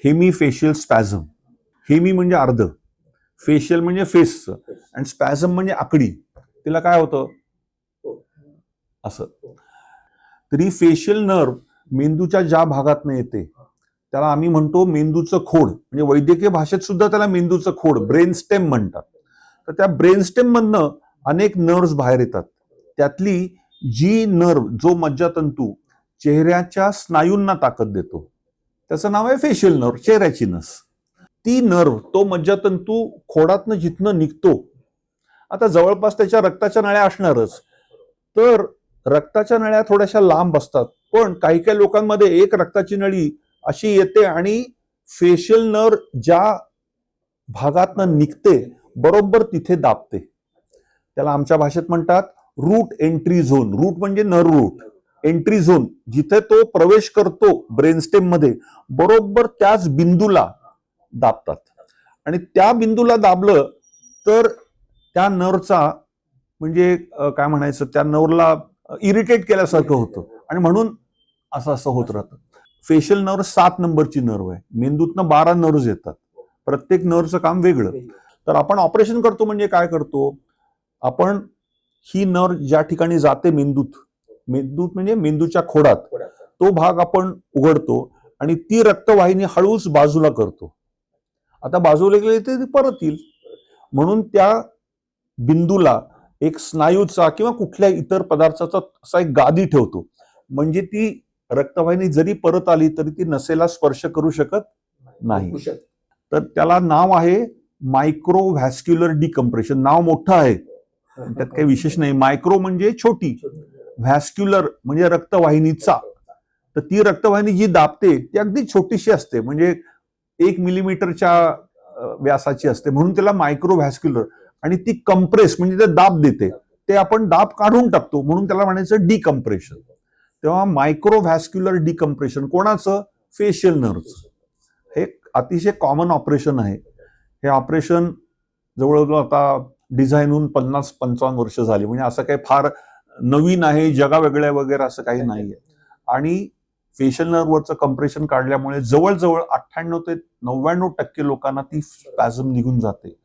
हेमिफेशियल spasm. Hemy म्हणजे अर्ध, facial म्हणजे फेसचं, आणि स्पॅझम म्हणजे आकडी. तिला काय होतं असं. तरी फेशियल नर्व मेंदूच्या ज्या भागात येते त्याला आम्ही म्हणतो मेंदूचं खोड, म्हणजे वैद्यकीय भाषेत सुद्धा त्याला मेंदूचं खोड, ब्रेन स्टेम म्हणतात. तर त्या ब्रेन स्टेम मधनं अनेक नर्व्स बाहेर येतात. त्यातली जी नर्व, जो मज्जातंतू चेहऱ्याच्या स्नायूंना ताकद देतो, त्याचं नाव आहे फेशियल नर्व, चेहऱ्याची नस. ती नर्व, तो मज्जातंतू खोडातनं जिथनं निघतो, आता जवळपास त्याच्या रक्ताच्या नळ्या असणारच, तर रक्ताच्या नळ्या थोड्याशा लांब असतात, पण काही काही लोकांमध्ये एक रक्ताची नळी अशी येते आणि फेशियल नर्व ज्या भागातनं निघते बरोबर तिथे दाबते. त्याला आमच्या भाषेत म्हणतात रूट एंट्री झोन. रूट म्हणजे नर्व रूट, एंट्री झोन जिथे तो प्रवेश करतो ब्रेनस्टेम मध्ये, बरोबर त्याच बिंदूला दाबतात. आणि त्या बिंदूला दाबलं तर त्या नर्वचा म्हणजे काय म्हणायचं, त्या नर्वला इरिटेट केल्यासारखं होतं, आणि म्हणून असं होत राहतं. फेशियल नर्व 7 नंबरची नर्व आहे. मेंदूतनं 12 नर्व्स येतात, प्रत्येक नर्वचं काम वेगळं. तर आपण ऑपरेशन करतो म्हणजे काय करतो, आपण ही नर्व ज्या ठिकाणी जाते मेंदूत, मेंदूत म्हणजे मेंदूच्या खोडात, तो भाग आपण उघडतो आणि ती रक्तवाहिनी हळूच बाजूला करतो. आता बाजूला गेली तर ती परत येईल, म्हणून त्या बिंदूला एक स्नायूचा किंवा कुठल्या इतर पदार्थाचा असा एक गादी ठेवतो, म्हणजे ती रक्तवाहिनी जरी परत आली तरी ती नसेला स्पर्श करू शकत नाही. तर त्याला नाव आहे मायक्रोव्हॅस्क्युलर डिकम्प्रेशन. नाव मोठं आहे, त्यात काही विशेष नाही. मायक्रो म्हणजे छोटी, व्हॅस्क्युलर म्हणजे रक्तवाहिनीचा. तर ती रक्तवाहिनी जी दाबते ती अगदी छोटीशी असते, म्हणजे 1 मिलीमीटरच्या व्यासाची असते, म्हणून त्याला मायक्रोव्हॅस्क्युलर. आणि ती कंप्रेस म्हणजे ते दाब देते, ते आपण दाब काढून टाकतो, म्हणून त्याला म्हणायचं डिकम्प्रेशन. तेव्हा मायक्रोव्हॅस्क्युलर डिकम्प्रेशन कोणाचं? फेशियल नर्व्हचं. हे अतिशय कॉमन ऑपरेशन आहे. हे ऑपरेशन जवळजवळ आता डिझाईन होऊन 50-55 वर्ष झाली, म्हणजे असं काही फार नवीन आहे, जगावेगळ्या वगैरे असं काही नाहीये. आणि फेशियल नर्ववरचं कंप्रेशन काढल्यामुळे जवळजवळ 98 ते 99% लोकांना ती स्पॅझम निघून जाते.